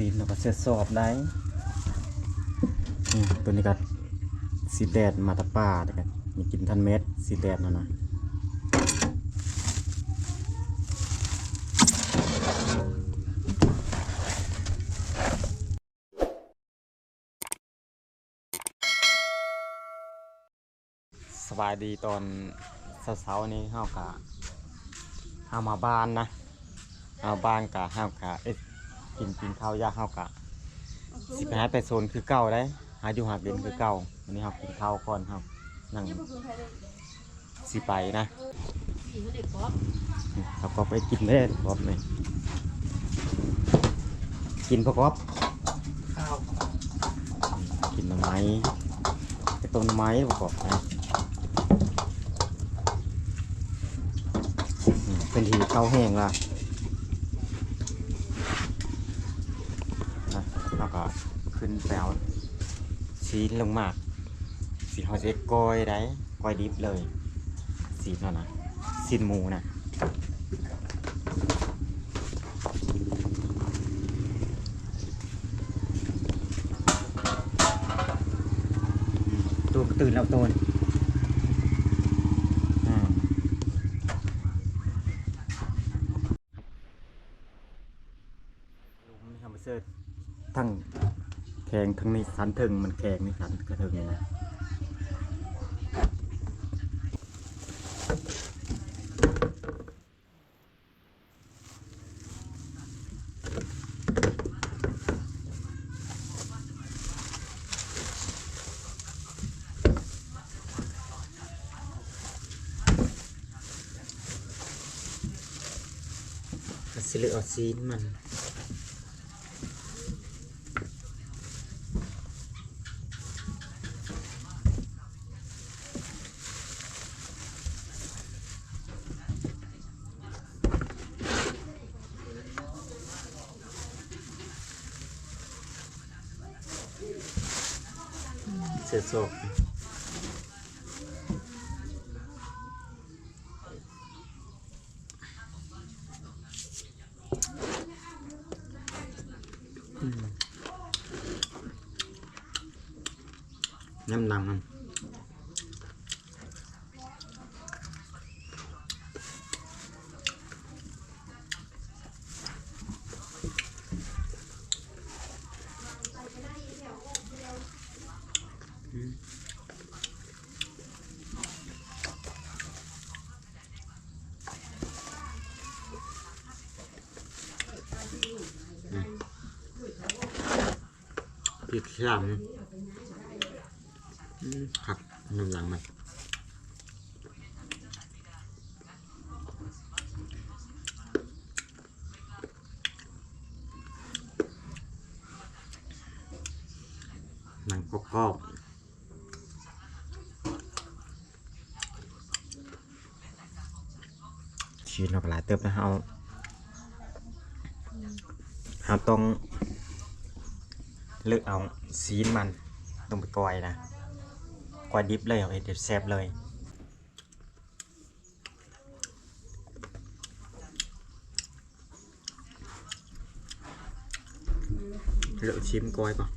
สีเราก็เสื้อสอบได้ตัวนี้ก็สีแดดมาตะป่าแต่กันมีกินทันเม็ดสีแดดนะสบายดีตอนเช้าๆนี้เฮากะเฮามาบ้านนะเอาบ้านกะเฮากะกินข้าวยากเฮากะสิไปหาไปโซนคือเก่าได้หาอยู่หากินคือเก่าวันนี้เฮากินข้าวก่อนครับนั่งสิไปนะเขาก็ไปกินได้ครบเลยกินประกอบข้าวกินหน่อไม้ไปต้มหน่อไม้ประกอบนะเป็นทีข้าวแห้งละแล้วก็ขึ้นแปลวชีนลงมากสีเขาจะก้อยได้ก้อยดิบเลยสีนั่นนะสีหมูนะตัวตื่นแล้วตัวทั้งแข็งทั้งในสันถึงมันแข็งในสันกระเทิงนี่นะสิเหลือซีนมันเสียศพน้ำหนังมันติดแค่นี้ครับน้ำหลังมันหนังกรอบชีสเราก็หลายเติบนะเราต้องเลือกเอาซีนมันต้องไปกอยนะกอยดิบเลยเอาเด็ดแซ่บเลยเลือกชิมกอยก่อน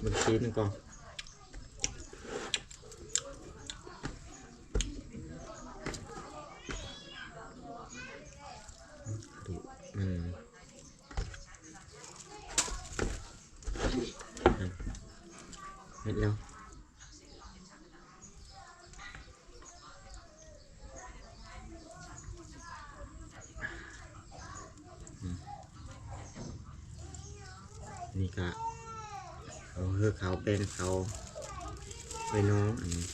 มันชีสก่อนดู เห็นแล้วนี่ก็เขาคือเขาเป็นเขาไปน้องอันนี้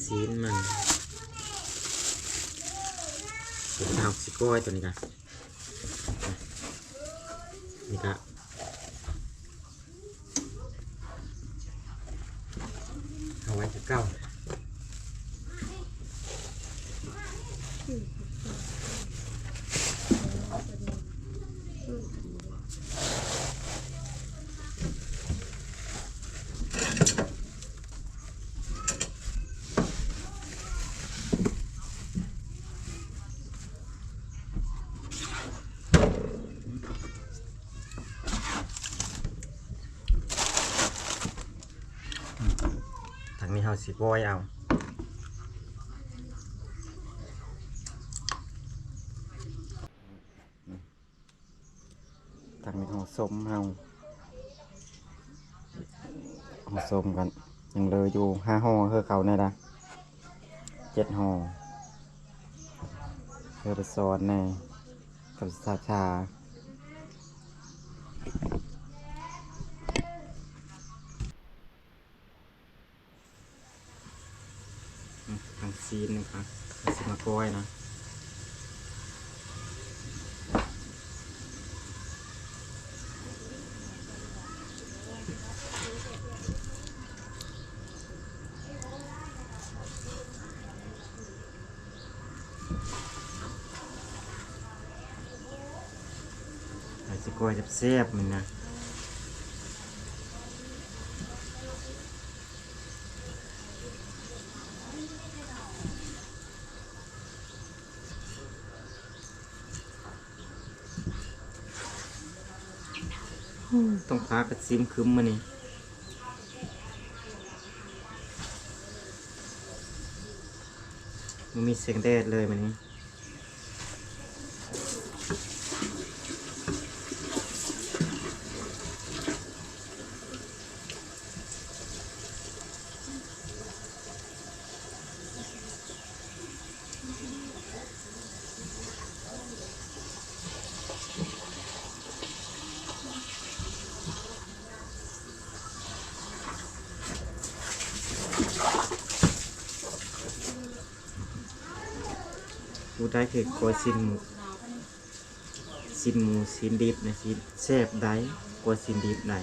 ซีนมันเป็นข้าวสิก้อยตัวนี้กันนี่ก็เอาไว้จะเก้าทางนี้เอาสิก้อยเอาทางนี้เอาส้มเอาส้มกันยังเลยอยู่5 ห่อคือเขาเนี่ยนะ7 ห่อเพื่อไปสอนในกับชาชาทางซีนนะครับซีนมะกอยนะไอ้สิกอยจะแซ่บมันนะต้องพากระซิมคึมมานี่มันมีเสียงแดดเลยมันนี้กูได้คือกลัวซินหมูซินดิบนะซินแซ่บได้กลัวซินดิบได้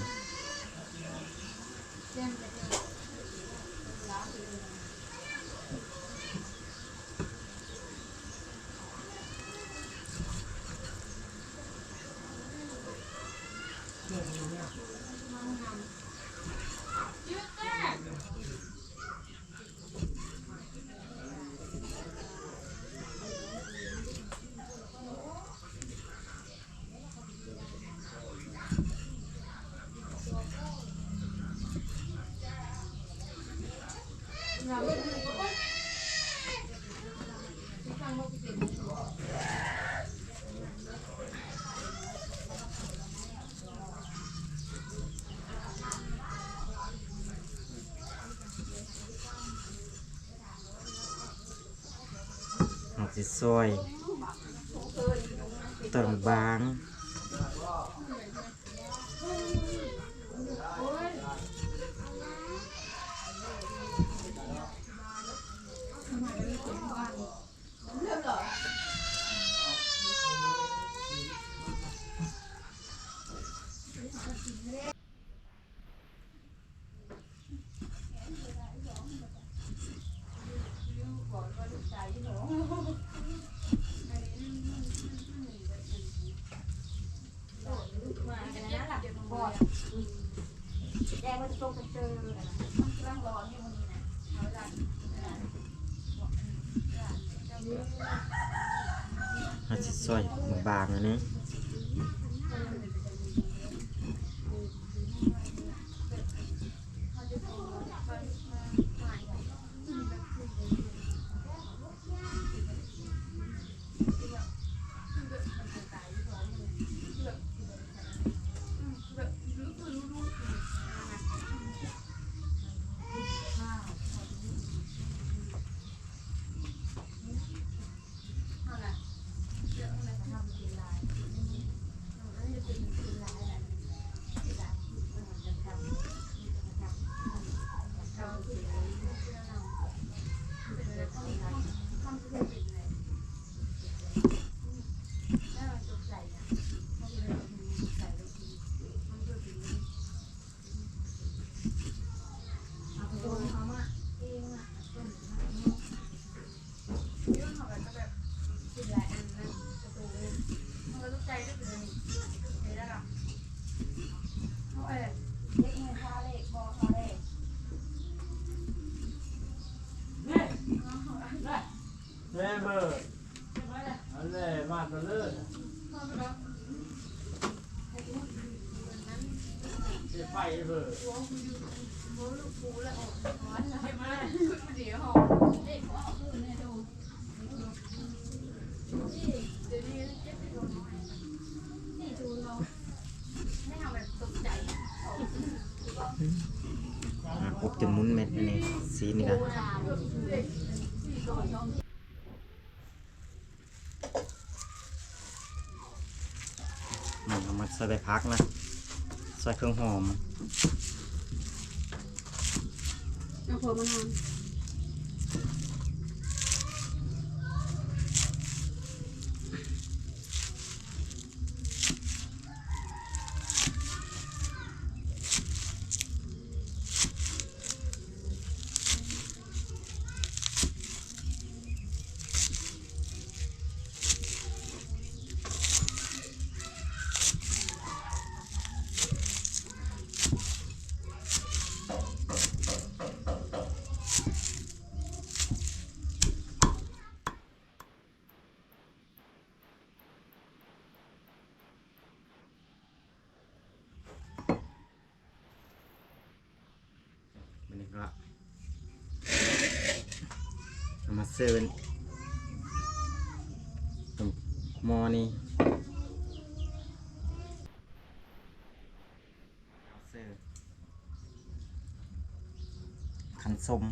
เอาสิซอยตอนบางเอาสิซอยบางอันนี้ แม่เบอร์อะไรมาตัวเลือดไฟเบอร์ครบจนมุนเม็ดนี่สีนี่นะเอามาใส่ใบพักนะใส่เครื่องหอม เอาหัวมันหอมมันนี่ก็เอามาเสิร์ฟหม้อนี่เสิร์ฟขันส้ม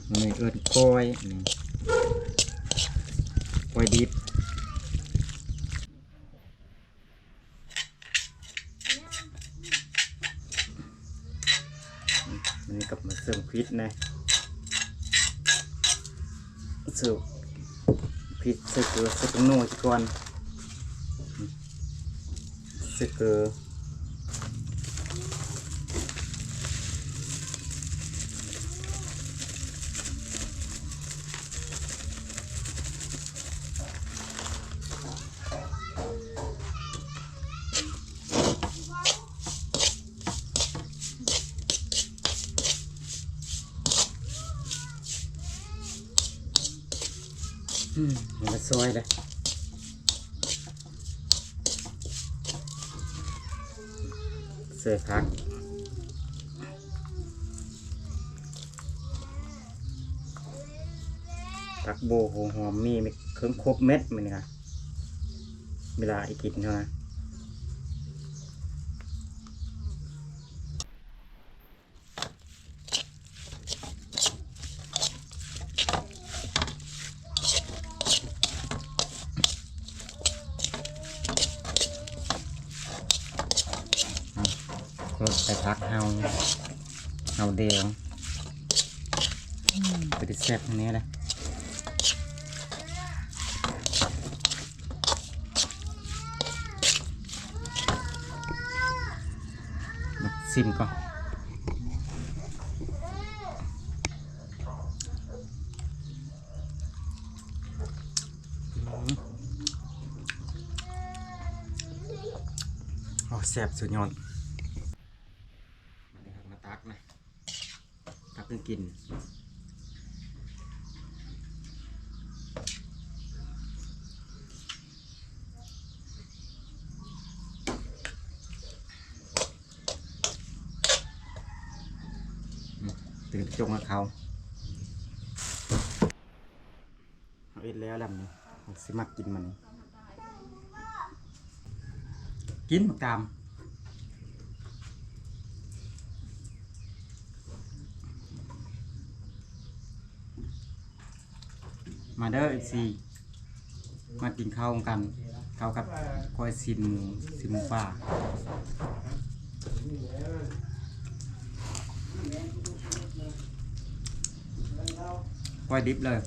มันเอิ้นกล้อยนี่กล้อยดิบมันนี่กับมาเสริมพริกนะเสริมพริกใส่เกลือใส่ผงนัวก่อนใส่เกลือมันก็ซอยเลยเสิร์ฟผักผักโบกหัวหอมมีเครื่องครบเม็ดมันนี่ค่ะเวลาอีกกินเท่านั้นรสใส่ผักเฮาเดียวไปดิแซ่บตรงนี้เลยมาซิมก่อนโอ้แซ่บสุดยอดมาตักนะตักเพิ่งกิน ตื่นจงกับเขาเอาเอ็ดแล้วลำนี้สิมักกินมันกินหมกตามมาเด้อสิมากินข้าวกันข้าวกับกล้วยสินหมูป่าก้อยดิบเลย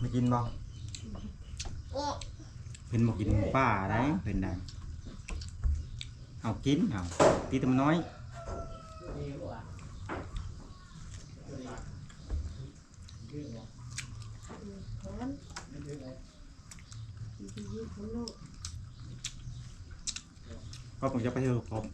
มากินบ่เพิ่นบ่กินหมูป่าได้เพิ่นได้เอากินเอาตีแต่มันน้อยก็ผมจะไปเถอะผม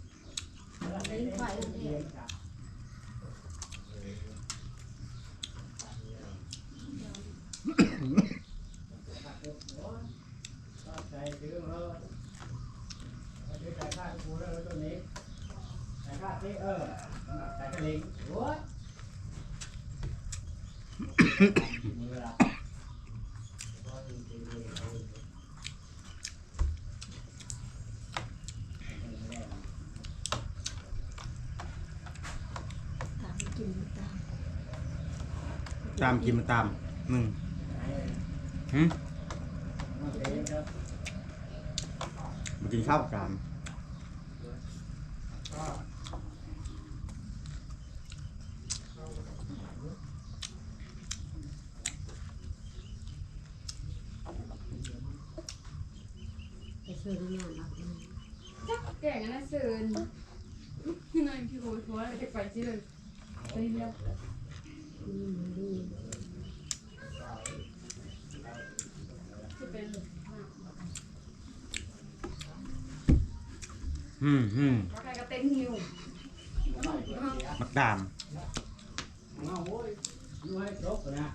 ตามกินมาตามมึงมากินข้าวกันแก่กันนะเซินนายพี่โวยเพราะว่าจะไปที่เลยไปเรียบจะเป็นใครก็เต้นหิว มักดาม เอาโว้ยดูให้ครบนะ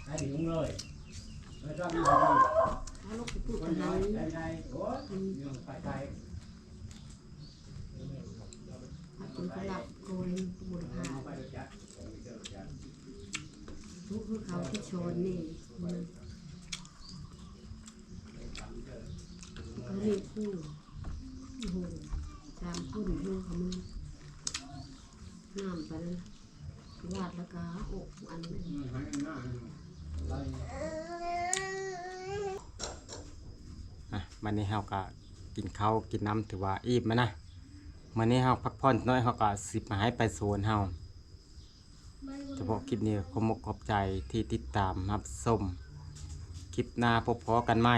ให้ถึงเลยแล้วก็มี เอาลูกไปปลูก ค กัน น น้ นั้ อย น ใจโอ้ยยังไปไกล เป็นสลับโกยบุญพา ไปจัด ทุกคือเขาที่ชนนี่เขาเรียกคู่โอ้โหตามคู่ดูดูเขามือน้ำไปแล้ววาดแล้วก็อกอันนี้ ให้หน้า วันนี้เฮาก็กินข้าวกินน้ำถือว่าอิ่มแล้วนะวันนี้เฮาพักผ่อนน้อยเฮาก็สิมาให้ไปโซนเฮาเฉพาะคลิปนี้ขอบใจที่ติดตามรับชมคลิปหน้าพบกันใหม่